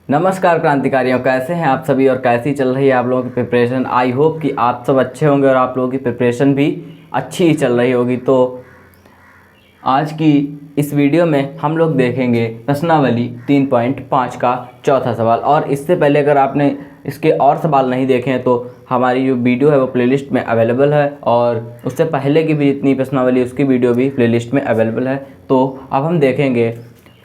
नमस्कार क्रांतिकारियों, कैसे हैं आप सभी और कैसी चल रही है आप लोगों की प्रिपरेशन। आई होप कि आप सब अच्छे होंगे और आप लोगों की प्रिपरेशन भी अच्छी ही चल रही होगी। तो आज की इस वीडियो में हम लोग देखेंगे प्रश्नावली 3.5 का चौथा सवाल। और इससे पहले अगर आपने इसके और सवाल नहीं देखे हैं तो हमारी जो वीडियो है वो प्लेलिस्ट में अवेलेबल है, और उससे पहले की भी जितनी प्रश्नावली उसकी वीडियो भी प्लेलिस्ट में अवेलेबल है। तो अब हम देखेंगे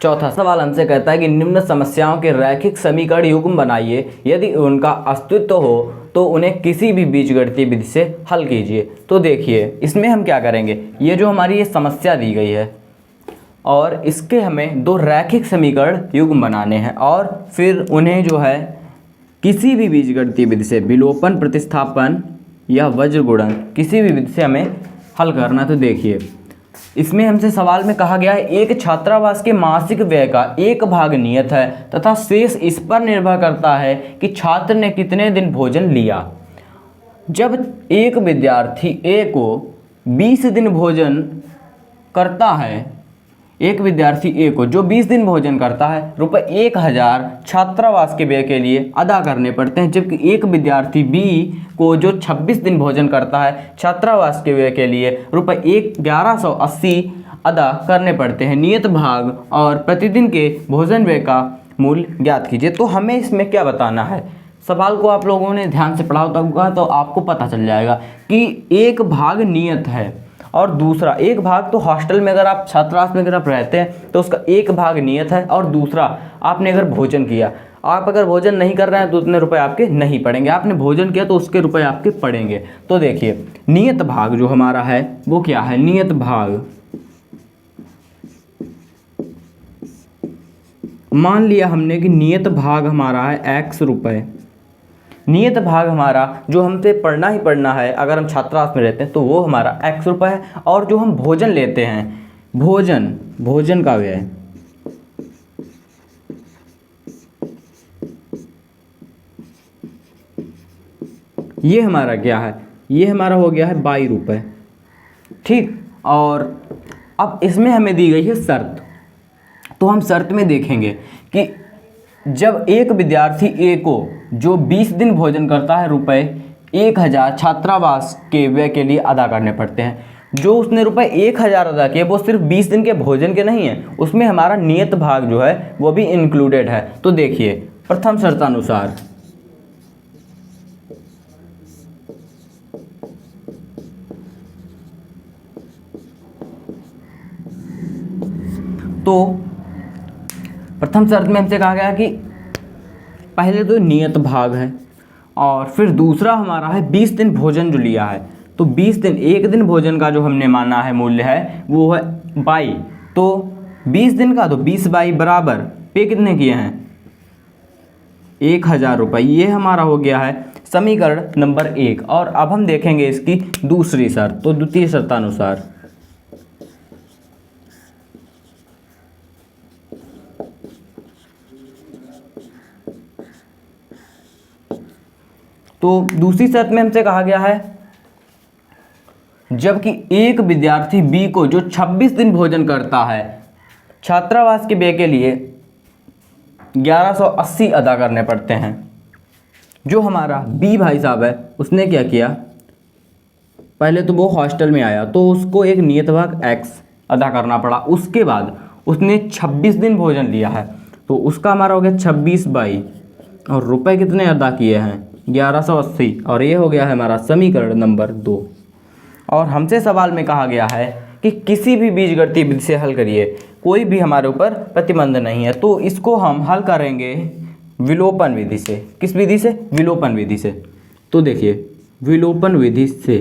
चौथा सवाल। हमसे कहता है कि निम्न समस्याओं के रैखिक समीकरण युग्म बनाइए, यदि उनका अस्तित्व हो तो उन्हें किसी भी बीजगणितीय विधि से हल कीजिए। तो देखिए इसमें हम क्या करेंगे, ये जो हमारी ये समस्या दी गई है और इसके हमें दो रैखिक समीकरण युग्म बनाने हैं और फिर उन्हें जो है किसी भी बीजगणितीय विधि से, विलोपन, प्रतिस्थापन या वज्र गुणन, किसी भी विधि से हमें हल करना। तो देखिए इसमें हमसे सवाल में कहा गया है एक छात्रावास के मासिक व्यय का एक भाग नियत है तथा शेष इस पर निर्भर करता है कि छात्र ने कितने दिन भोजन लिया। जब एक विद्यार्थी ए को 20 दिन भोजन करता है, एक विद्यार्थी ए को जो 20 दिन भोजन करता है, रुपये 1000 छात्रावास के व्यय के लिए अदा करने पड़ते हैं। जबकि एक विद्यार्थी बी को जो 26 दिन भोजन करता है, छात्रावास के व्यय के लिए रुपये 1180 अदा करने पड़ते हैं। नियत भाग और प्रतिदिन के भोजन व्यय का मूल्य ज्ञात कीजिए। तो हमें इसमें क्या बताना है, सवाल को आप लोगों ने ध्यान से पढ़ा होगा तो आपको पता चल जाएगा कि एक भाग नियत है और दूसरा एक भाग, तो हॉस्टल में अगर आप छात्रावास में अगर आप रहते हैं तो उसका एक भाग नियत है और दूसरा आपने अगर भोजन किया, आप अगर भोजन नहीं कर रहे हैं तो उतने रुपए आपके नहीं पड़ेंगे, आपने भोजन किया तो उसके रुपए आपके पड़ेंगे। तो देखिए नियत भाग जो हमारा है वो क्या है, नियत भाग मान लिया हमने कि नियत भाग हमारा है x रुपए। नियत भाग हमारा जो हमसे पढ़ना ही पढ़ना है अगर हम छात्रावास में रहते हैं तो वो हमारा x रुपये है। और जो हम भोजन लेते हैं, भोजन का व्यय, ये हमारा क्या है, ये हमारा हो गया है 22 रुपये। ठीक, और अब इसमें हमें दी गई है शर्त। तो हम शर्त में देखेंगे कि जब एक विद्यार्थी ए को जो 20 दिन भोजन करता है, रुपये 1000 छात्रावास के व्यय के लिए अदा करने पड़ते हैं। जो उसने रुपये 1000 अदा किए वो सिर्फ 20 दिन के भोजन के नहीं हैं, उसमें हमारा नियत भाग जो है वो भी इंक्लूडेड है। तो देखिए प्रथम शर्तानुसार तो प्रथम शर्त में हमसे कहा गया कि पहले तो नियत भाग है और फिर दूसरा हमारा है 20 दिन भोजन जो लिया है। तो 20 दिन, एक दिन भोजन का जो हमने माना है मूल्य है वो है 22। तो 20 दिन का तो 20/22 बराबर पे कितने किए हैं, 1000 रुपये। ये हमारा हो गया है समीकरण नंबर 1। और अब हम देखेंगे इसकी दूसरी शर्त। तो द्वितीय शर्तानुसार तो दूसरी शर्त में हमसे कहा गया है जबकि एक विद्यार्थी बी को जो 26 दिन भोजन करता है, छात्रावास के व्यय के लिए 1180 अदा करने पड़ते हैं। जो हमारा बी भाई साहब है उसने क्या किया, पहले तो वो हॉस्टल में आया तो उसको एक नियत भाग x अदा करना पड़ा। उसके बाद उसने 26 दिन भोजन लिया है तो उसका हमारा हो गया 26/22 और रुपए कितने अदा किए हैं, 1180। और ये हो गया है हमारा समीकरण नंबर 2। और हमसे सवाल में कहा गया है कि किसी भी बीजगणितीय विधि से हल करिए, कोई भी हमारे ऊपर प्रतिबंध नहीं है। तो इसको हम हल करेंगे विलोपन विधि से। किस विधि से, विलोपन विधि से। तो देखिए विलोपन विधि से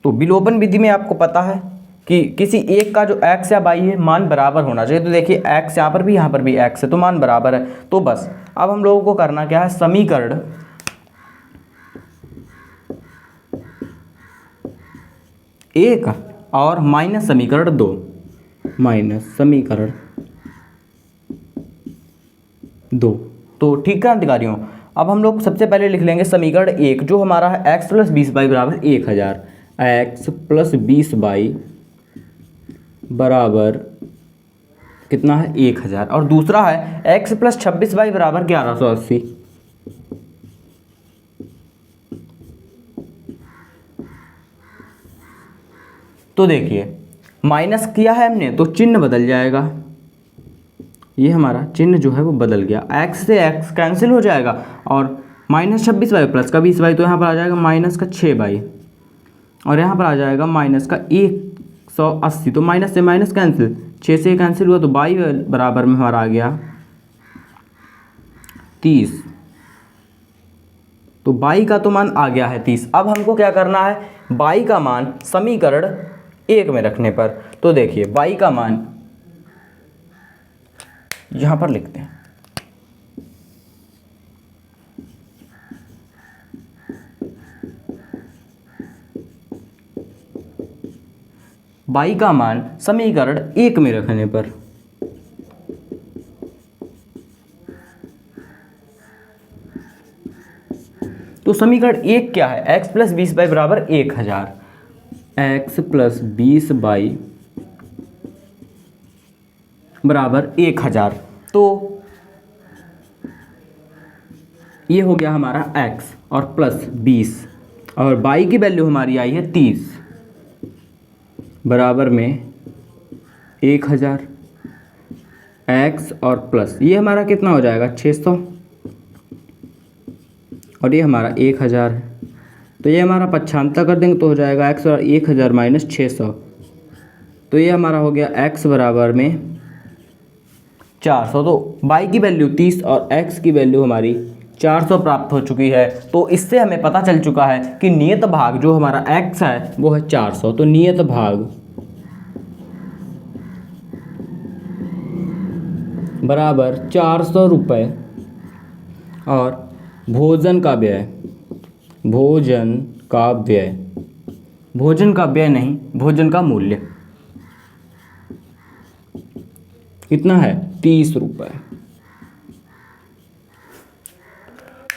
तो विलोपन विधि में आपको पता है कि किसी एक का जो x या y है मान बराबर होना चाहिए। तो देखिए x यहाँ पर भी x है तो मान बराबर है। तो बस अब हम लोगों को करना क्या है, समीकरण एक और माइनस समीकरण 2, माइनस समीकरण 2। तो ठीक है अधिकारियों, अब हम लोग सबसे पहले लिख लेंगे समीकरण 1 जो हमारा है x + 20/22 = 1000। एक्स प्लस 20y बराबर कितना है 1000, और दूसरा है एक्स प्लस 26y बराबर 1180। तो देखिए माइनस किया है हमने तो चिन्ह बदल जाएगा, ये हमारा चिन्ह जो है वो बदल गया, x से x कैंसिल हो जाएगा और माइनस 26y प्लस का 20y, तो यहाँ पर आ जाएगा माइनस का 6y और यहाँ पर आ जाएगा माइनस का 180। तो माइनस से माइनस कैंसिल, 6 से कैंसिल हुआ तो y बराबर में हमारा आ गया 30। तो y का तो मान आ गया है 30। अब हमको क्या करना है, y का मान समीकरण 1 में रखने पर, तो देखिए y का मान यहाँ पर लिखते हैं, y का मान समीकरण 1 में रखने पर तो समीकरण 1 क्या है, x प्लस 20y बराबर 1000, x प्लस 20y बराबर 1000। तो ये हो गया हमारा x और प्लस 20 और y की वैल्यू हमारी आई है 30 बराबर में 1000, x और प्लस ये हमारा कितना हो जाएगा 600 और ये हमारा 1000 है। तो ये हमारा पक्षांतर कर देंगे तो हो जाएगा x और 1000 माइनस 600, तो ये हमारा हो गया x बराबर में 400। तो y की वैल्यू 30 और x की वैल्यू हमारी 400 प्राप्त हो चुकी है। तो इससे हमें पता चल चुका है कि नियत भाग जो हमारा x है वो है 400। तो नियत भाग बराबर 400 रुपये और भोजन का व्यय, भोजन का व्यय, भोजन का व्यय नहीं, भोजन का मूल्य कितना है 30 रुपये।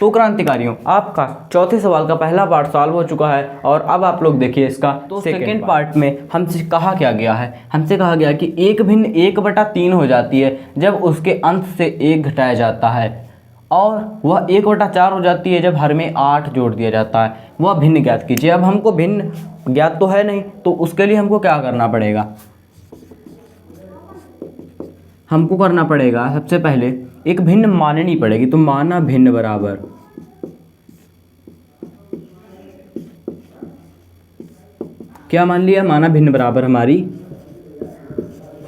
तो क्रांतिकारियों आपका चौथे सवाल का पहला पार्ट सॉल्व हो चुका है और अब आप लोग देखिए इसका तो सेकेंड पार्ट में हमसे कहा क्या गया है, हमसे कहा गया कि एक भिन्न 1/3 हो जाती है जब उसके अंश से 1 घटाया जाता है और वह 1/4 हो जाती है जब हर में 8 जोड़ दिया जाता है। वह भिन्न ज्ञात कीजिए। अब हमको भिन्न ज्ञात तो है नहीं, तो उसके लिए हमको क्या करना पड़ेगा, हमको करना पड़ेगा सबसे पहले एक भिन्न माननी पड़ेगी। तो माना भिन्न बराबर क्या मान लिया, माना भिन्न बराबर हमारी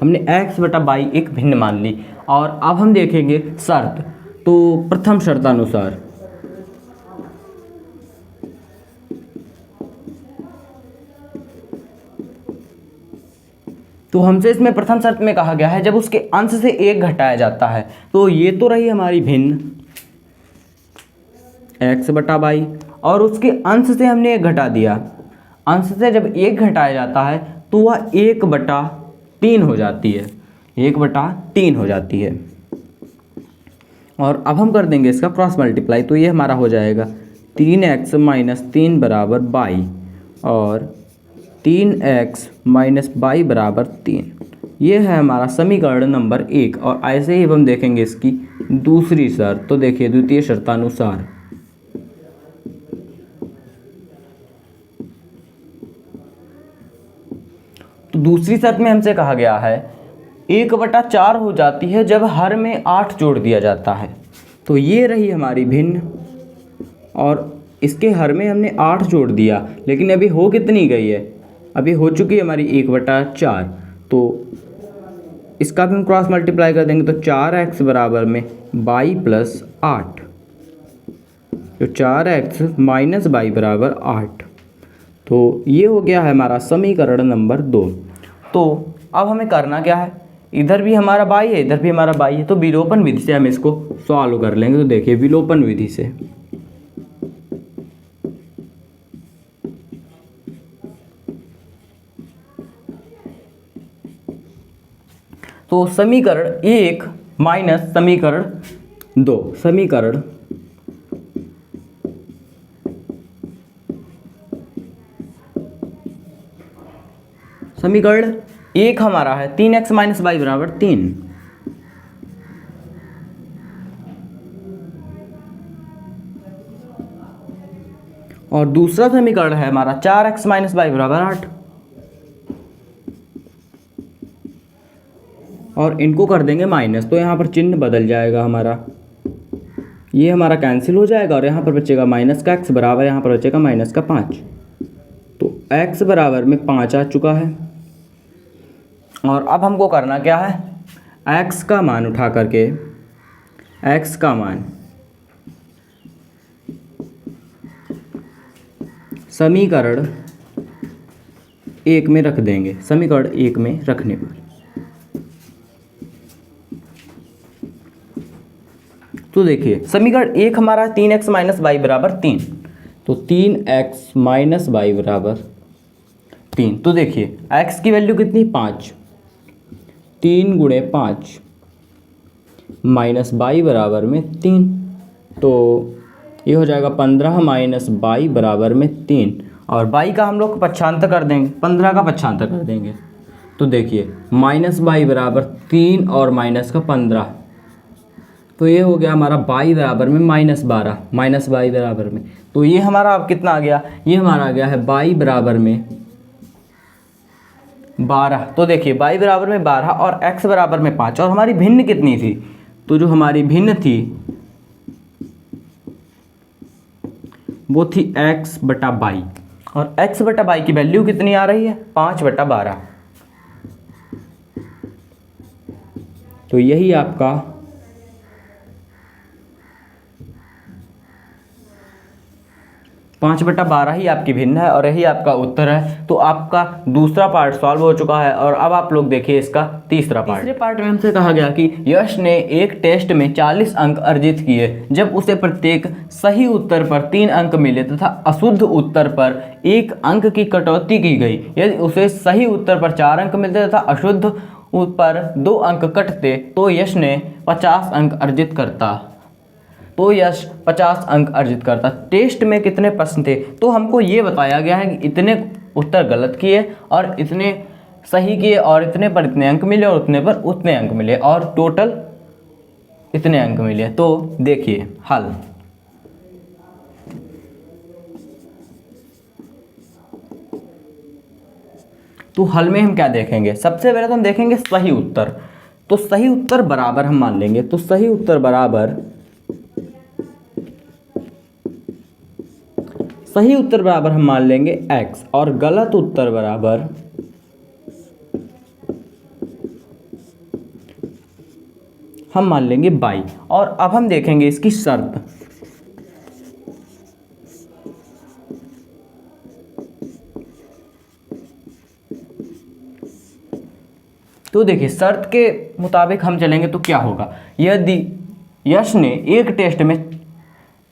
हमने x/y एक भिन्न मान ली। और अब हम देखेंगे शर्त। तो प्रथम शर्तानुसार तो हमसे इसमें प्रथम शर्त में कहा गया है जब उसके अंश से 1 घटाया जाता है। तो ये तो रही हमारी भिन्न x/y और उसके अंश से हमने 1 घटा दिया। अंश से जब 1 घटाया जाता है तो वह 1/3 हो जाती है, 1/3 हो जाती है। और अब हम कर देंगे इसका क्रॉस मल्टीप्लाई। तो ये हमारा हो जाएगा 3x माइनस 3 बराबर y और 3x माइनस y बराबर 3। ये है हमारा समीकरण नंबर 1। और ऐसे ही हम देखेंगे इसकी दूसरी शर्त। तो देखिए द्वितीय शर्तानुसार तो दूसरी शर्त में हमसे कहा गया है 1/4 हो जाती है जब हर में 8 जोड़ दिया जाता है। तो ये रही हमारी भिन्न और इसके हर में हमने 8 जोड़ दिया, लेकिन अभी हो कितनी गई है, अभी हो चुकी है हमारी 1/4। तो इसका भी हम क्रॉस मल्टीप्लाई कर देंगे तो 4x बराबर में y प्लस 8, तो 4x माइनस y बराबर 8। तो ये हो गया है हमारा समीकरण नंबर 2। तो अब हमें करना क्या है, इधर भी हमारा y है इधर भी हमारा y है, तो विलोपन विधि से हम इसको सॉल्व कर लेंगे। तो देखिए विलोपन विधि से तो समीकरण 1 माइनस समीकरण 2, समीकरण समीकरण एक हमारा है 3x माइनस वाई बराबर 3। और दूसरा समीकरण है हमारा 4x माइनस वाई बराबर 8। और इनको कर देंगे माइनस, तो यहाँ पर चिन्ह बदल जाएगा हमारा, ये हमारा कैंसिल हो जाएगा और यहाँ पर बचेगा माइनस का x बराबर, यहाँ पर बचेगा माइनस का 5। तो x बराबर में 5 आ चुका है। और अब हमको करना क्या है, x का मान उठा करके, x का मान समीकरण एक में रख देंगे। समीकरण एक में रखने पर तो देखिए समीकरण एक हमारा 3x माइनस वाई बराबर 3। तो 3x माइनस वाई बराबर 3। तो देखिए x की वैल्यू कितनी, 5, 3 गुणे 5 माइनस वाई बराबर में 3। तो ये हो जाएगा 15 माइनस वाई बराबर में 3। और वाई का हम लोग पक्षांतर कर देंगे, 15 का पक्षांतर कर देंगे। तो देखिए माइनस वाई बराबर 3 और माइनस का 15, तो ये हो गया हमारा वाई बराबर में माइनस 12, माइनस वाई बराबर में। तो ये हमारा अब कितना आ गया, ये हमारा आ गया है वाई बराबर में 12। तो देखिए वाई बराबर में 12 और x बराबर में 5। और हमारी भिन्न कितनी थी, तो जो हमारी भिन्न थी वो थी x बटा वाई। और x बटा वाई की वैल्यू कितनी आ रही है, 5 बटा 12। तो यही आपका 5 बटा 12 ही आपकी भिन्न है और यही आपका उत्तर है। तो आपका दूसरा पार्ट सॉल्व हो चुका है। और अब आप लोग देखिए इसका तीसरा पार्ट। तीसरे पार्ट में हमसे कहा गया कि यश ने एक टेस्ट में 40 अंक अर्जित किए जब उसे प्रत्येक सही उत्तर पर 3 अंक मिले तथा अशुद्ध उत्तर पर 1 अंक की कटौती की गई। यदि उसे सही उत्तर पर 4 अंक मिलते तथा अशुद्ध पर 2 अंक कटते तो यश ने 50 अंक अर्जित करता। तो यश 50 अंक अर्जित करता। टेस्ट में कितने प्रश्न थे, तो हमको ये बताया गया है कि इतने उत्तर गलत किए और इतने सही किए और इतने पर इतने अंक मिले और उतने पर उतने अंक मिले और टोटल इतने अंक मिले। तो देखिए हल। तो हल में हम क्या देखेंगे, सबसे पहले तो हम देखेंगे सही उत्तर। तो सही उत्तर बराबर हम मान लेंगे। तो सही उत्तर बराबर, सही उत्तर बराबर हम मान लेंगे x और गलत उत्तर बराबर हम मान लेंगे y। और अब हम देखेंगे इसकी शर्त। तो देखिए शर्त के मुताबिक हम चलेंगे तो क्या होगा, यदि यश ने एक टेस्ट में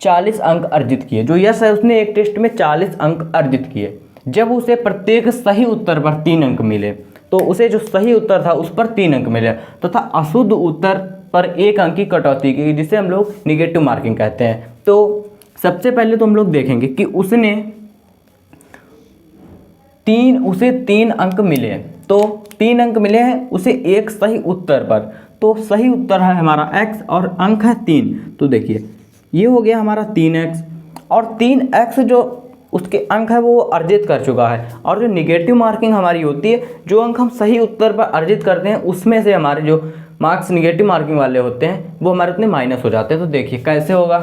40 अंक अर्जित किए, जो यश है उसने एक टेस्ट में 40 अंक अर्जित किए जब उसे प्रत्येक सही उत्तर पर 3 अंक मिले। तो उसे जो सही उत्तर था उस पर 3 अंक मिले तथा अशुद्ध उत्तर पर 1 अंक की कटौती की, जिसे हम लोग निगेटिव मार्किंग कहते हैं। तो सबसे पहले तो हम लोग देखेंगे कि उसे 3 अंक मिले। तो 3 अंक मिले हैं उसे एक सही उत्तर पर। तो सही उत्तर है हमारा x और अंक है 3। तो देखिए ये हो गया हमारा 3x और 3x जो उसके अंक है वो अर्जित कर चुका है। और जो निगेटिव मार्किंग हमारी होती है, जो अंक हम सही उत्तर पर अर्जित करते हैं उसमें से हमारे जो मार्क्स निगेटिव मार्किंग वाले होते हैं वो हमारे उतने माइनस हो जाते हैं। तो देखिए कैसे होगा,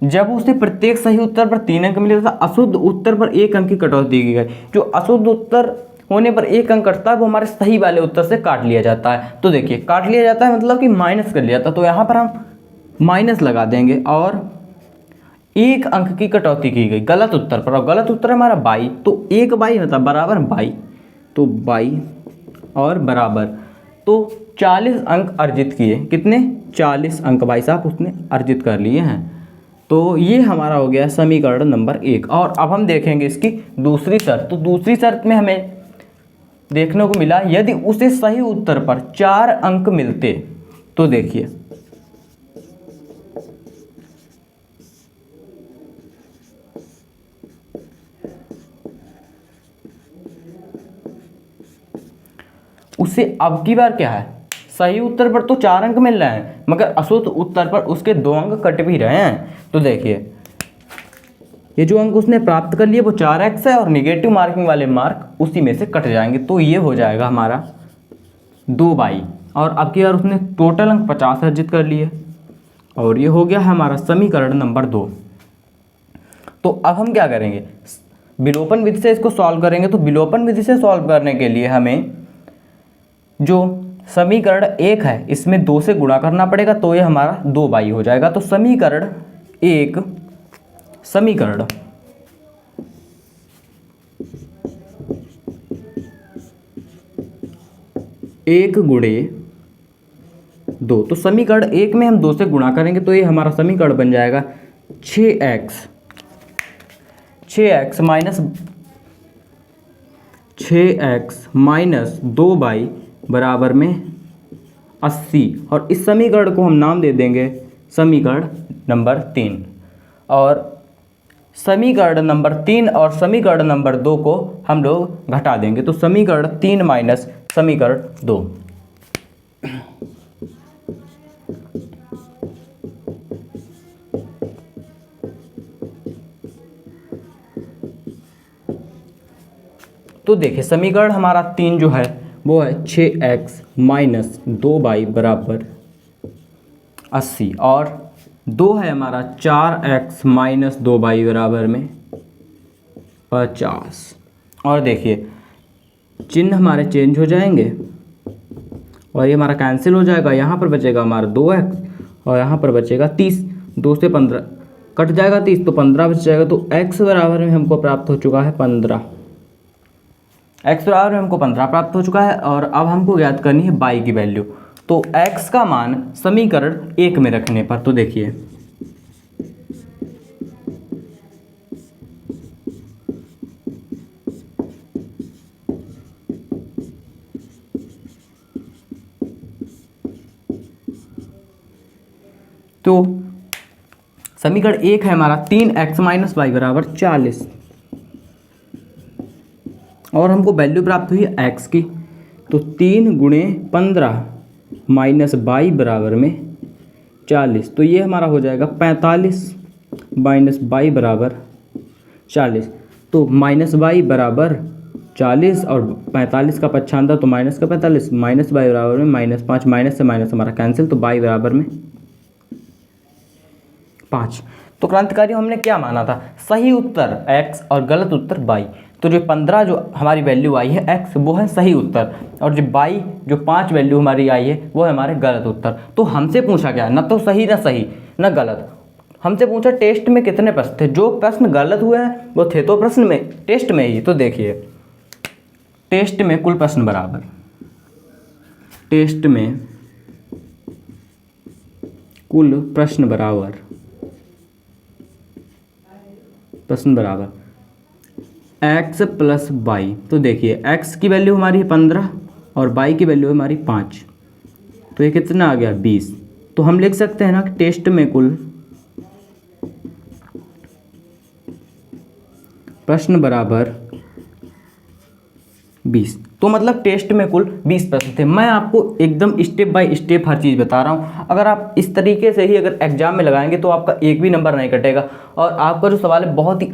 जब उसे प्रत्येक सही उत्तर पर 3 अंक मिले तथा अशुद्ध उत्तर पर 1 अंक की कटौती की गई। जो अशुद्ध उत्तर होने पर 1 अंक कटता है वो हमारे सही वाले उत्तर से काट लिया जाता है। तो देखिए काट लिया जाता है मतलब कि माइनस कर लिया जाता है। तो यहाँ पर हम माइनस लगा देंगे और 1 अंक की कटौती की गई गलत उत्तर पर। और गलत उत्तर हमारा 22। तो 1 22 होता है बराबर 22। तो 22 और बराबर, तो 40 अंक अर्जित किए। कितने, 40 अंक भाई साहब उसने अर्जित कर लिए हैं। तो ये हमारा हो गया समीकरण नंबर 1। और अब हम देखेंगे इसकी दूसरी शर्त। तो दूसरी शर्त में हमें देखने को मिला यदि उसे सही उत्तर पर 4 अंक मिलते। तो देखिए उसे अब की बार क्या है, सही उत्तर पर तो 4 अंक मिल रहे हैं, मगर अशुद्ध उत्तर पर उसके 2 अंक कट भी रहे हैं। तो देखिए ये जो अंक उसने प्राप्त कर लिए वो 4x है, और निगेटिव मार्किंग वाले मार्क उसी में से कट जाएंगे। तो ये हो जाएगा हमारा 2/, और अब की बार उसने टोटल अंक 50 अर्जित कर लिए, और ये हो गया हमारा समीकरण नंबर 2। तो अब हम क्या करेंगे, विलोपन विधि से इसको सॉल्व करेंगे। तो विलोपन विधि से सॉल्व करने के लिए हमें जो समीकरण 1 है इसमें 2 से गुणा करना पड़ेगा, तो ये हमारा 2/, हो जाएगा। तो समीकरण 1 गुणे 2, तो समीकरण 1 में हम 2 से गुणा करेंगे तो ये हमारा समीकरण बन जाएगा 6x माइनस 2/, बराबर में 80। और इस समीकरण को हम नाम दे देंगे समीकरण नंबर 3। और समीकरण नंबर 3 और समीकरण नंबर 2 को हम लोग घटा देंगे, तो समीकरण 3 माइनस समीकरण 2। तो देखिए समीकरण हमारा 3 जो है वो है 6x माइनस 2/, बराबर 80, और 2 है हमारा 4x माइनस 2/, बराबर में 50। और देखिए चिन्ह हमारे चेंज हो जाएंगे और ये हमारा कैंसिल हो जाएगा। यहाँ पर बचेगा हमारा 2x और यहाँ पर बचेगा 30। 2 से 15 कट जाएगा 30, तो 15 बच जाएगा। तो x बराबर में हमको प्राप्त हो चुका है 15। x बराबर में हमको 15 प्राप्त हो चुका है, और अब हमको ज्ञात करनी है y की वैल्यू। तो x का मान समीकरण 1 में रखने पर, तो देखिए तो समीकरण 1 है हमारा 3x माइनस y बराबर 40, और हमको वैल्यू प्राप्त हुई है x की। तो 3 गुणे 15 माइनस y बराबर में 40, तो ये हमारा हो जाएगा 45 माइनस y बराबर 40। तो माइनस y बराबर 40 और 45 का पच्छांतर, तो माइनस का 45, माइनस y बराबर में -5, माइनस से माइनस हमारा कैंसिल, तो y बराबर में 5। तो क्रांतिकारियों हमने क्या माना था, सही उत्तर x और गलत उत्तर y। तो जो 15 जो हमारी वैल्यू आई है x वो है सही उत्तर, और जो y जो 5 वैल्यू हमारी आई है वो है हमारे गलत उत्तर। तो हमसे पूछा क्या, ना तो सही ना सही ना गलत, हमसे पूछा टेस्ट में कितने प्रश्न थे। जो प्रश्न गलत हुए हैं वो थे तो प्रश्न में टेस्ट में ही। तो देखिए टेस्ट में कुल प्रश्न बराबर, टेस्ट में कुल प्रश्न बराबर x प्लस y। तो देखिए x की वैल्यू हमारी है 15 और y की वैल्यू है हमारी 5, तो ये कितना आ गया 20। तो हम लिख सकते हैं ना कि टेस्ट में कुल प्रश्न बराबर 20। तो मतलब टेस्ट में कुल 20 प्रश्न थे। मैं आपको एकदम स्टेप बाय स्टेप हर चीज़ बता रहा हूँ। अगर आप इस तरीके से ही अगर एग्जाम में लगाएंगे तो आपका एक भी नंबर नहीं कटेगा, और आपका जो सवाल है बहुत ही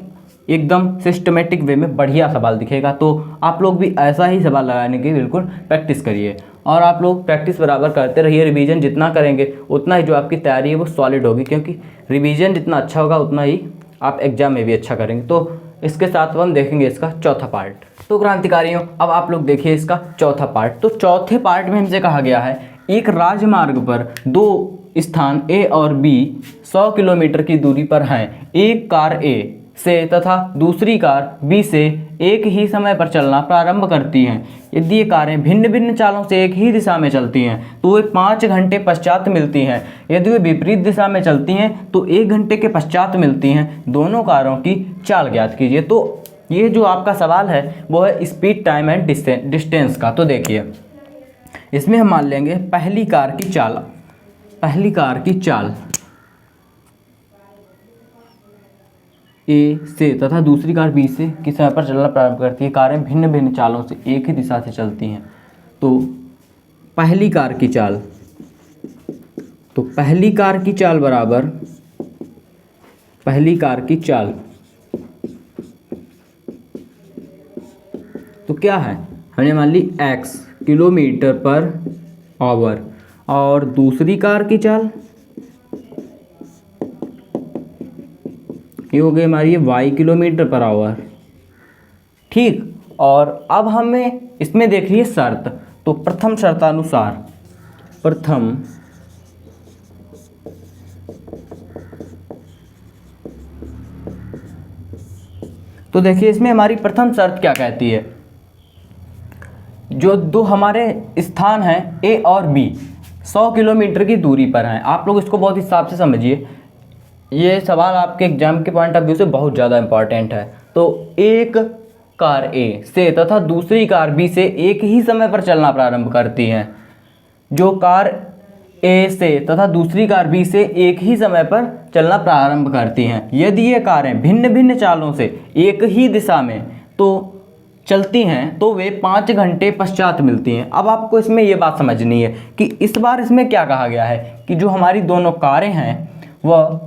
एकदम सिस्टमेटिक वे में बढ़िया सवाल दिखेगा। तो आप लोग भी ऐसा ही सवाल लगाने की बिल्कुल प्रैक्टिस करिए, और आप लोग प्रैक्टिस बराबर करते रहिए। रिवीजन जितना करेंगे उतना ही जो आपकी तैयारी है वो सॉलिड होगी, क्योंकि रिवीजन जितना अच्छा होगा उतना ही आप एग्जाम में भी अच्छा करेंगे। तो इसके साथ हम देखेंगे इसका चौथा पार्ट। तो क्रांतिकारियों अब आप लोग देखिए इसका चौथा पार्ट। तो चौथे पार्ट में हमसे कहा गया है एक राजमार्ग पर 2 स्थान A और B 100 किलोमीटर की दूरी पर हैं। एक कार A से तथा दूसरी कार B से एक ही समय पर चलना प्रारंभ करती हैं। यदि ये कारें भिन्न भिन्न चालों से एक ही दिशा में चलती हैं तो वे 5 घंटे पश्चात मिलती हैं। यदि वे विपरीत दिशा में चलती हैं तो 1 घंटे के पश्चात मिलती हैं। दोनों कारों की चाल ज्ञात कीजिए। तो ये जो आपका सवाल है वो है स्पीड, टाइम एंड डिस्टेंस का। तो देखिए इसमें हम मान लेंगे पहली कार की चाल ए से तथा दूसरी कार बी से किस समय पर चलना प्रारंभ करती है। कारें भिन्न भिन्न चालों से एक ही दिशा से चलती हैं तो पहली कार की चाल, तो पहली कार की चाल बराबर पहली कार की चाल, तो क्या है, हमने मान ली x किलोमीटर पर आवर, और दूसरी कार की चाल ये हो गई हमारी y किलोमीटर पर आवर। ठीक, और अब हमें इसमें देख लिए शर्त, तो प्रथम शर्तानुसार, प्रथम तो देखिए इसमें हमारी प्रथम शर्त क्या कहती है, जो दो हमारे स्थान हैं ए और बी 100 किलोमीटर की दूरी पर हैं। आप लोग इसको बहुत हिसाब से समझिए, ये सवाल आपके एग्जाम के पॉइंट ऑफ व्यू से बहुत ज़्यादा इंपॉर्टेंट है। तो एक कार ए से तथा दूसरी कार बी से एक ही समय पर चलना प्रारंभ करती हैं। जो कार ए से तथा दूसरी कार बी से एक ही समय पर चलना प्रारंभ करती हैं, यदि ये कारें भिन्न भिन्न चालों से एक ही दिशा में तो चलती हैं तो वे 5 घंटे पश्चात मिलती हैं। अब आपको इसमें ये बात समझनी है कि इस बार इसमें क्या कहा गया है कि जो हमारी दोनों कारें हैं वह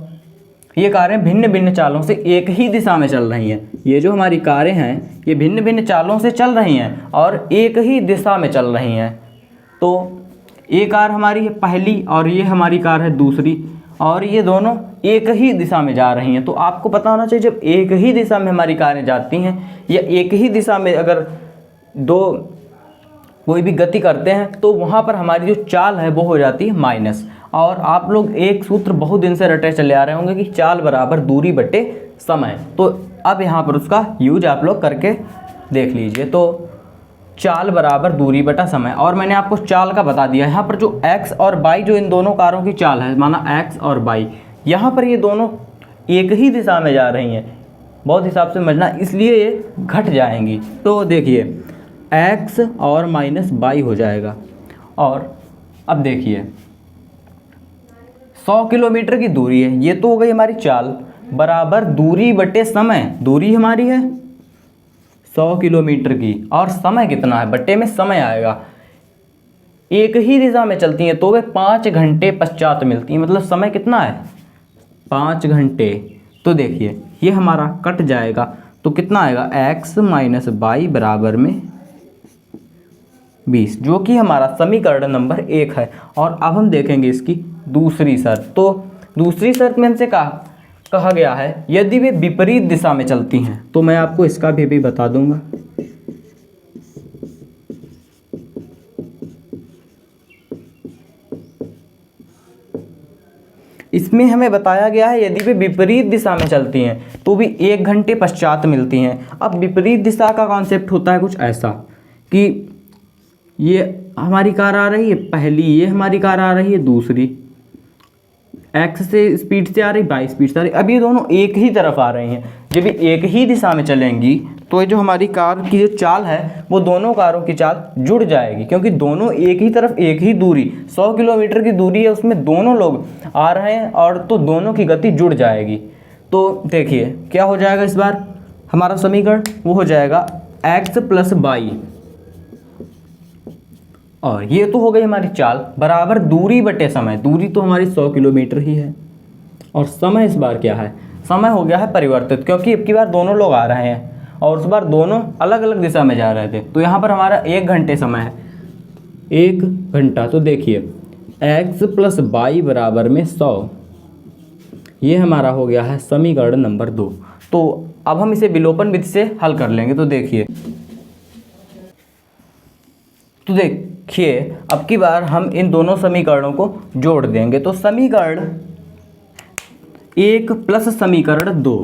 ये कारें भिन्न भिन्न चालों से एक ही दिशा में चल रही हैं। ये जो हमारी कारें हैं ये भिन्न भिन्न चालों से चल रही हैं और एक ही दिशा में चल रही हैं। तो ये कार हमारी है पहली और ये हमारी कार है दूसरी, और ये दोनों एक ही दिशा में जा रही हैं। तो आपको पता होना चाहिए जब एक ही दिशा में हमारी कारें जाती हैं या एक ही दिशा में अगर दो कोई भी गति करते हैं तो वहाँ पर हमारी जो चाल है वो हो जाती है माइनस। और आप लोग एक सूत्र बहुत दिन से रटे चले आ रहे होंगे कि चाल बराबर दूरी बटे समय, तो अब यहाँ पर उसका यूज आप लोग करके देख लीजिए। तो चाल बराबर दूरी बटा समय, और मैंने आपको चाल का बता दिया। यहाँ पर जो x और y जो इन दोनों कारों की चाल है, माना x और y, यहाँ पर ये दोनों एक ही दिशा में जा रही हैं, बहुत हिसाब से समझना, इसलिए ये घट जाएंगी। तो देखिए x और माइनस y हो जाएगा। और अब देखिए 100 किलोमीटर की दूरी है, ये तो हो गई हमारी चाल, बराबर दूरी बटे समय। दूरी हमारी है 100 किलोमीटर की और समय कितना है, बट्टे में समय आएगा। एक ही दिशा में चलती हैं तो वे 5 घंटे पश्चात मिलती हैं, मतलब समय कितना है 5 घंटे। तो देखिए ये हमारा कट जाएगा तो कितना आएगा x माइनस y बराबर में 20, जो कि हमारा समीकरण नंबर 1 है। और अब हम देखेंगे इसकी दूसरी शर्त। तो दूसरी शर्त में हमसे कहा गया है यदि वे विपरीत दिशा में चलती हैं, तो मैं आपको इसका भी बता दूंगा। इसमें हमें बताया गया है यदि वे विपरीत दिशा में चलती हैं तो भी 1 घंटे पश्चात मिलती हैं। अब विपरीत दिशा का कॉन्सेप्ट होता है कुछ ऐसा कि ये हमारी कार आ रही है पहली, ये हमारी कार आ रही है दूसरी, x से स्पीड से आ रही, y स्पीड से आ रही। अब ये दोनों एक ही तरफ आ रही हैं, जब ये एक ही दिशा में चलेंगी तो ये जो हमारी कार की जो चाल है वो दोनों कारों की चाल जुड़ जाएगी, क्योंकि दोनों एक ही तरफ एक ही दूरी 100 किलोमीटर की दूरी है, उसमें दोनों लोग आ रहे हैं और तो दोनों की गति जुड़ जाएगी। तो देखिए क्या हो जाएगा इस बार हमारा समीकरण, वो हो जाएगा x प्लस y, और ये तो हो गई हमारी चाल बराबर दूरी बटे समय। दूरी तो हमारी 100 किलोमीटर ही है, और समय इस बार क्या है, समय हो गया है परिवर्तित, क्योंकि अब की बार दोनों लोग आ रहे हैं और उस बार दोनों अलग अलग दिशा में जा रहे थे। तो यहाँ पर हमारा 1 घंटे समय है, 1 घंटा। तो देखिए x प्लस y बराबर में 100, ये हमारा हो गया है समीकरण नंबर 2। तो अब हम इसे विलोपन विधि से हल कर लेंगे। तो देखिए अब की बार हम इन दोनों समीकरणों को जोड़ देंगे। तो समीकरण 1 प्लस समीकरण 2,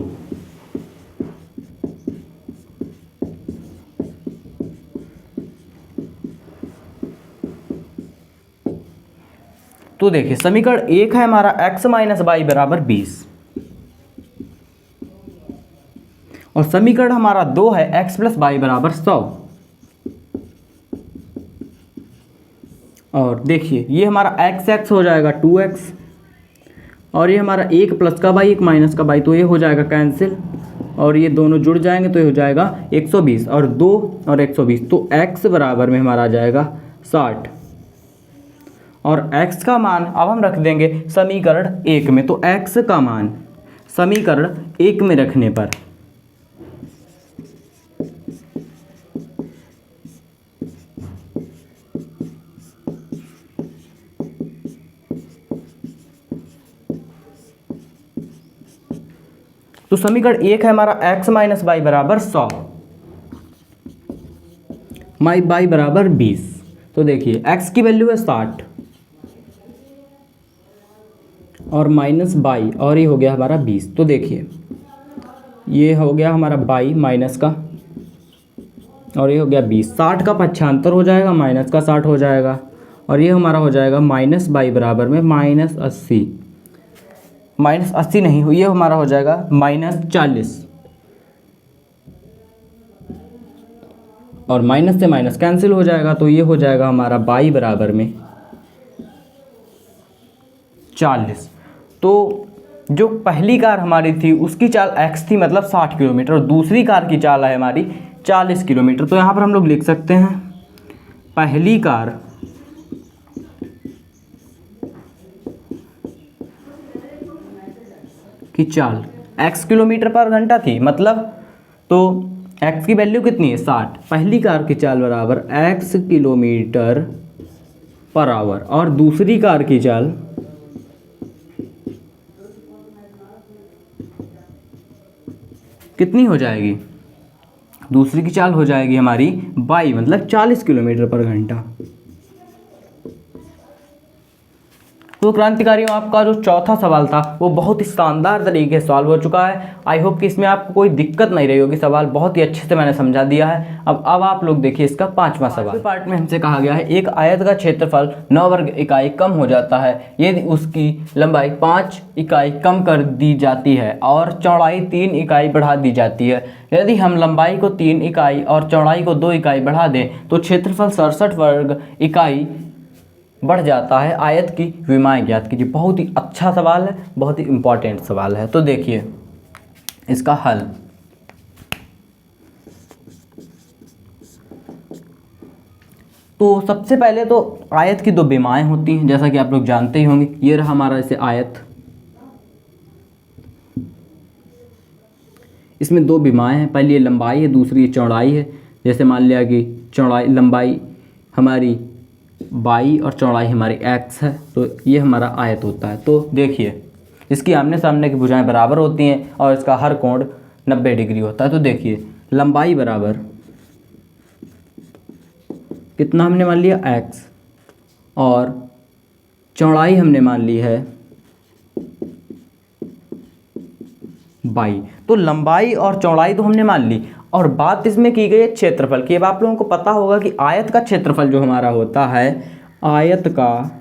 तो देखिए समीकरण 1 है हमारा x माइनस वाई बराबर 20, और समीकरण हमारा 2 है x प्लस वाई बराबर 100। और देखिए ये हमारा x हो जाएगा 2x, और ये हमारा 1 प्लस का y 1 माइनस का y, तो ये हो जाएगा कैंसिल, और ये दोनों जुड़ जाएंगे तो ये हो जाएगा 120, और 2 और 120, तो x बराबर में हमारा आ जाएगा 60 और x का मान अब हम रख देंगे समीकरण 1 में। तो x का मान समीकरण 1 में रखने पर तो समीकरण 1 है हमारा x माइनस वाई बराबर 100, वाई बराबर 20। तो देखिए x की वैल्यू है 60 और माइनस बाई और ये हो गया हमारा 20। तो देखिए ये हो गया हमारा बाई माइनस का और ये हो गया 20। 60 का पक्षांतर हो जाएगा, माइनस का 60 हो जाएगा और ये हमारा हो जाएगा माइनस बाई बराबर में माइनस 80। माइनस 80 नहीं हुई, ये हमारा हो जाएगा माइनस 40 और माइनस से माइनस कैंसिल हो जाएगा। तो ये हो जाएगा हमारा बाई बराबर में 40। तो जो पहली कार हमारी थी उसकी चाल x थी मतलब 60 किलोमीटर और दूसरी कार की चाल है हमारी 40 किलोमीटर। तो यहाँ पर हम लोग लिख सकते हैं पहली कार की चाल x किलोमीटर पर घंटा थी मतलब, तो x की वैल्यू कितनी है 60। पहली कार की चाल बराबर x किलोमीटर पर आवर और दूसरी कार की चाल कितनी हो जाएगी, दूसरी की चाल हो जाएगी हमारी बाई मतलब 40 किलोमीटर पर घंटा। तो क्रांतिकारियों आपका जो चौथा सवाल था वो बहुत ही शानदार तरीके से सॉल्व हो चुका है। आई होप कि इसमें आपको कोई दिक्कत नहीं रही होगी, सवाल बहुत ही अच्छे से मैंने समझा दिया है। अब आप लोग देखिए इसका पांचवा सवाल। पार्ट में हमसे कहा गया है एक आयत का क्षेत्रफल 9 वर्ग इकाई कम हो जाता है यदि उसकी लंबाई 5 इकाई कम कर दी जाती है और चौड़ाई 3 इकाई बढ़ा दी जाती है। यदि हम लंबाई को 3 इकाई और चौड़ाई को 2 इकाई बढ़ा दें तो क्षेत्रफल 67 वर्ग इकाई बढ़ जाता है, आयत की विमाएँ ज्ञात कीजिए। बहुत ही अच्छा सवाल है, बहुत ही इम्पोर्टेंट सवाल है। तो देखिए इसका हल। तो सबसे पहले तो आयत की 2 विमाएँ होती हैं जैसा कि आप लोग जानते ही होंगे। ये रहा हमारा इसे आयत, इसमें 2 विमाएँ हैं, पहली लंबाई है दूसरी चौड़ाई है। जैसे मान लिया कि चौड़ाई लंबाई हमारी बाई और चौड़ाई हमारी x है तो ये हमारा आयत होता है। तो देखिए इसकी आमने सामने की भुजाएं बराबर होती हैं और इसका हर कोण 90 डिग्री होता है। तो देखिए लंबाई बराबर कितना हमने मान लिया x और चौड़ाई हमने मान ली है बाई। तो लंबाई और चौड़ाई तो हमने मान ली और बात इसमें की गई है क्षेत्रफल की। अब आप लोगों को पता होगा कि आयत का क्षेत्रफल जो हमारा होता है, आयत का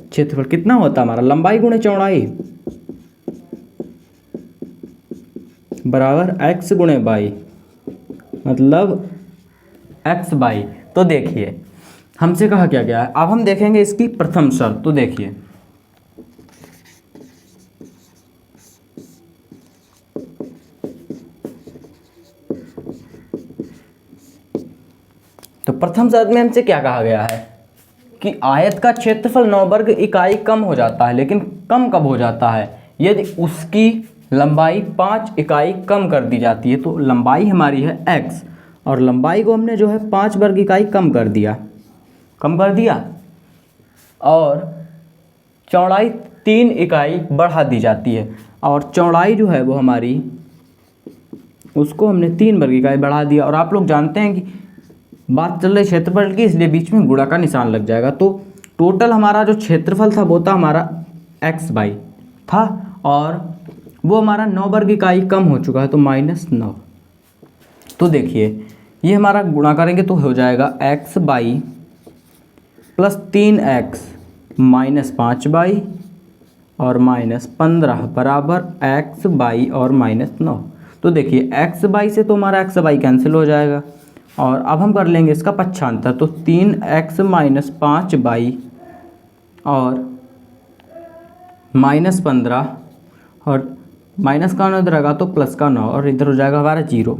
क्षेत्रफल कितना होता है हमारा, लंबाई गुणे चौड़ाई बराबर x गुणे बाई मतलब x बाई। तो देखिए हमसे कहा क्या गया है, अब हम देखेंगे इसकी प्रथम शर्त। तो देखिए तो प्रथम शर्त में हमसे क्या कहा गया है कि आयत का क्षेत्रफल 9 वर्ग इकाई कम हो जाता है। लेकिन कम कब हो जाता है, यदि उसकी लंबाई 5 इकाई कम कर दी जाती है। तो लंबाई हमारी है x और लंबाई को हमने जो है 5 वर्ग इकाई कम कर दिया और चौड़ाई 3 इकाई बढ़ा दी जाती है और चौड़ाई जो है वो हमारी उसको हमने 3 वर्ग इकाई बढ़ा दिया। और आप लोग जानते हैं कि बात चल रही क्षेत्रफल की, इसलिए बीच में गुणा का निशान लग जाएगा। तो टोटल हमारा जो क्षेत्रफल था वो था हमारा x बाई था और वो हमारा 9 वर्ग इकाई कम हो चुका है तो -9। तो देखिए ये हमारा गुणा करेंगे तो हो जाएगा x by plus 3x minus 5 by और -15 बराबर x बाई और -9। तो देखिए x बाई से तो हमारा x बाई कैंसिल हो जाएगा और अब हम कर लेंगे इसका पक्षांतर। तो 3x माइनस 5 बाई और -15 और माइनस का 9 इधर आएगा तो प्लस का 9 और इधर हो जाएगा हमारा 0।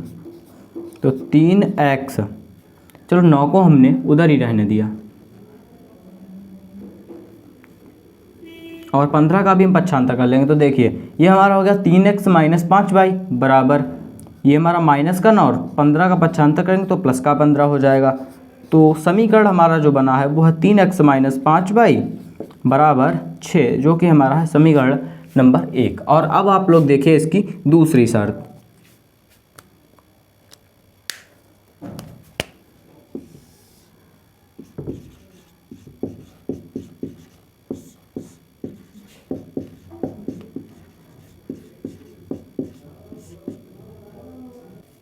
तो 3x, चलो 9 को हमने उधर ही रहने दिया, और 15 का भी हम पक्षांतर कर लेंगे। तो देखिए ये हमारा हो गया 3x माइनस 5y बराबर, ये हमारा माइनस का ना, और 15 का पक्षांतर करेंगे तो प्लस का 15 हो जाएगा। तो समीकरण हमारा जो बना है वो है 3x माइनस 5y बराबर 6, जो कि हमारा है समीकरण नंबर 1। और अब आप लोग देखिए इसकी दूसरी शर्त।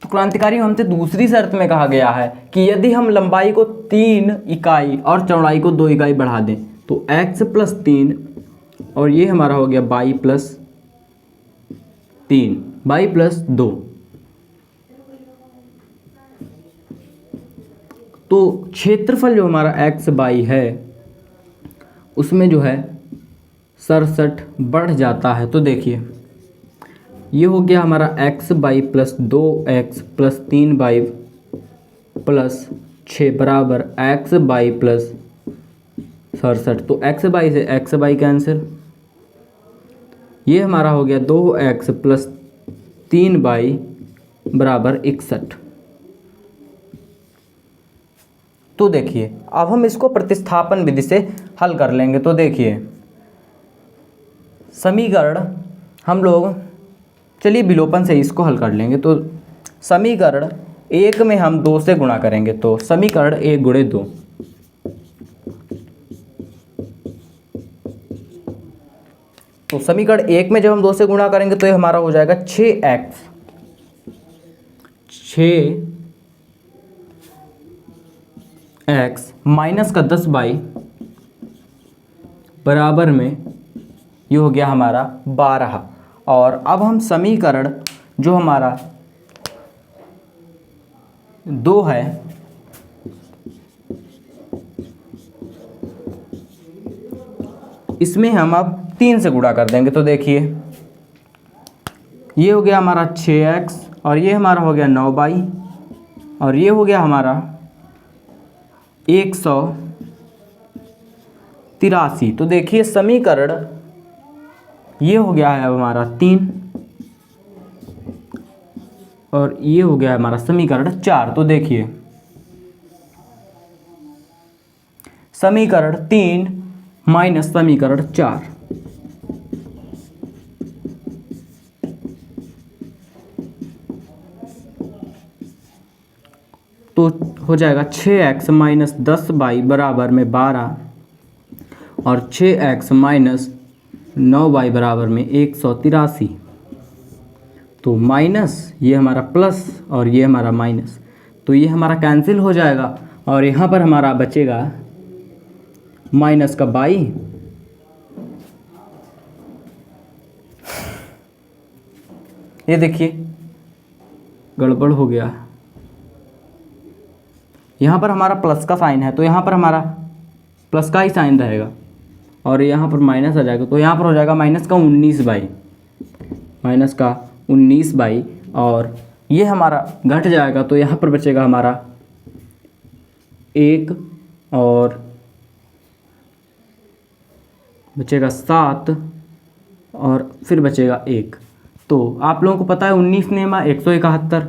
तो क्रांतिकारी हमसे दूसरी शर्त में कहा गया है कि यदि हम लंबाई को 3 इकाई और चौड़ाई को 2 इकाई बढ़ा दें तो x प्लस 3, और ये हमारा हो गया y प्लस 3, y प्लस 2। तो क्षेत्रफल जो हमारा x y है उसमें जो है 67 बढ़ जाता है। तो देखिए ये हो गया हमारा x by plus 2x plus 3y plus 6 बराबर x बाई प्लस 67। तो x बाई से x बाई कैंसिल, ये हमारा हो गया 2x प्लस 3y बराबर 61। तो देखिए अब हम इसको प्रतिस्थापन विधि से हल कर लेंगे। तो देखिए समीकरण हम लोग, चलिए विलोपन से इसको हल कर लेंगे। तो समीकरण 1 में हम 2 से गुणा करेंगे, तो समीकरण 1 गुणे 2, तो समीकरण 1 में जब हम 2 से गुणा करेंगे तो ये हमारा हो जाएगा 6x माइनस का 10y बराबर में ये हो गया हमारा 12। और अब हम समीकरण जो हमारा 2 है इसमें हम अब 3 से गुणा कर देंगे। तो देखिए ये हो गया हमारा 6x, और ये हमारा हो गया 9y, और ये हो गया हमारा 183। तो देखिए समीकरण ये हो गया है हमारा 3, और ये हो गया है हमारा समीकरण 4। तो देखिए समीकरण 3 माइनस समीकरण 4, तो हो जाएगा 6x माइनस 10y बराबर में 12, और 6x माइनस 9y बराबर में 183। तो माइनस ये हमारा प्लस और ये हमारा माइनस, तो ये हमारा कैंसिल हो जाएगा, और यहाँ पर हमारा बचेगा माइनस का y, ये देखिए गड़बड़ हो गया, यहाँ पर हमारा प्लस का साइन है तो यहाँ पर हमारा प्लस का ही साइन रहेगा, और यहाँ पर माइनस आ जाएगा, तो यहाँ पर हो जाएगा माइनस का 19y, माइनस का 19y, और ये हमारा घट जाएगा, तो यहाँ पर बचेगा हमारा 1, और बचेगा 7, और फिर बचेगा 1। तो आप लोगों को पता है 19 ने 171,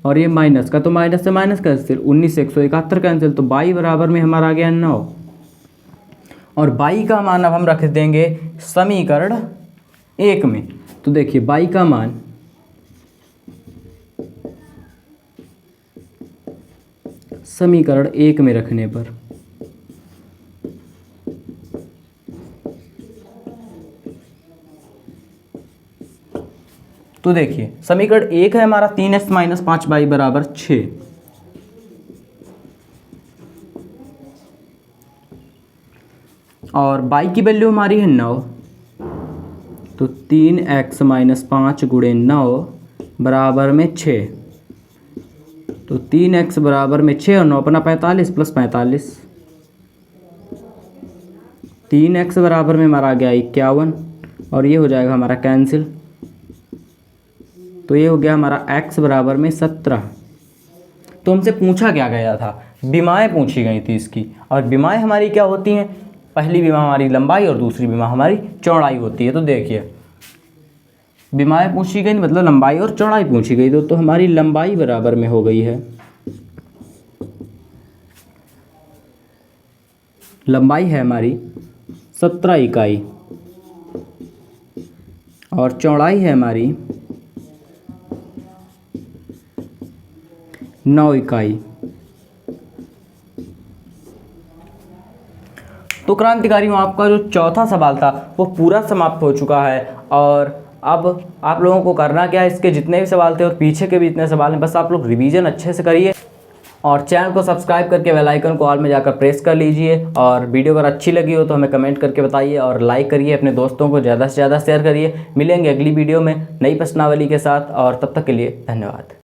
और ये माइनस का, तो माइनस से माइनस कैंसिल, 19 से 171 कैंसिल, तो y बराबर में हमारा आ गया 9, और y का मान अब हम रख देंगे समीकरण 1 में। तो देखिए y का मान समीकरण 1 में रखने पर तो देखिए समीकरण 1 है हमारा 3x माइनस 5y बराबर 6, और y की वैल्यू हमारी है 9, तो 3x माइनस 5 गुणे 9 बराबर में 6, तो 3x बराबर में 6 और 9 अपना 45 प्लस 45, 3x बराबर में हमारा आ गया 51, और ये हो जाएगा हमारा कैंसिल, तो ये हो गया हमारा x बराबर में 17, तो हमसे पूछा क्या गया था, विमाएँ पूछी गई थी इसकी। और विमाएँ हमारी क्या होती हैं, पहली विमा हमारी लंबाई और दूसरी विमा हमारी चौड़ाई होती है। तो देखिए विमाएँ पूछी गई मतलब लंबाई और चौड़ाई पूछी गई, तो हमारी लंबाई बराबर में हो गई है, लंबाई है हमारी 17 इकाई और चौड़ाई है हमारी 9 इकाई। तो क्रांतिकारियों, आपका जो चौथा सवाल था वो पूरा समाप्त हो चुका है। और अब आप लोगों को करना क्या है, इसके जितने भी सवाल थे और पीछे के भी जितने सवाल हैं, बस आप लोग रिवीजन अच्छे से करिए और चैनल को सब्सक्राइब करके बेल आइकन को ऑल में जाकर प्रेस कर लीजिए। और वीडियो अगर अच्छी लगी हो तो हमें कमेंट करके बताइए और लाइक करिए, अपने दोस्तों को ज़्यादा से ज़्यादा शेयर करिए। मिलेंगे अगली वीडियो में नई प्रश्नावली के साथ, और तब तक के लिए धन्यवाद।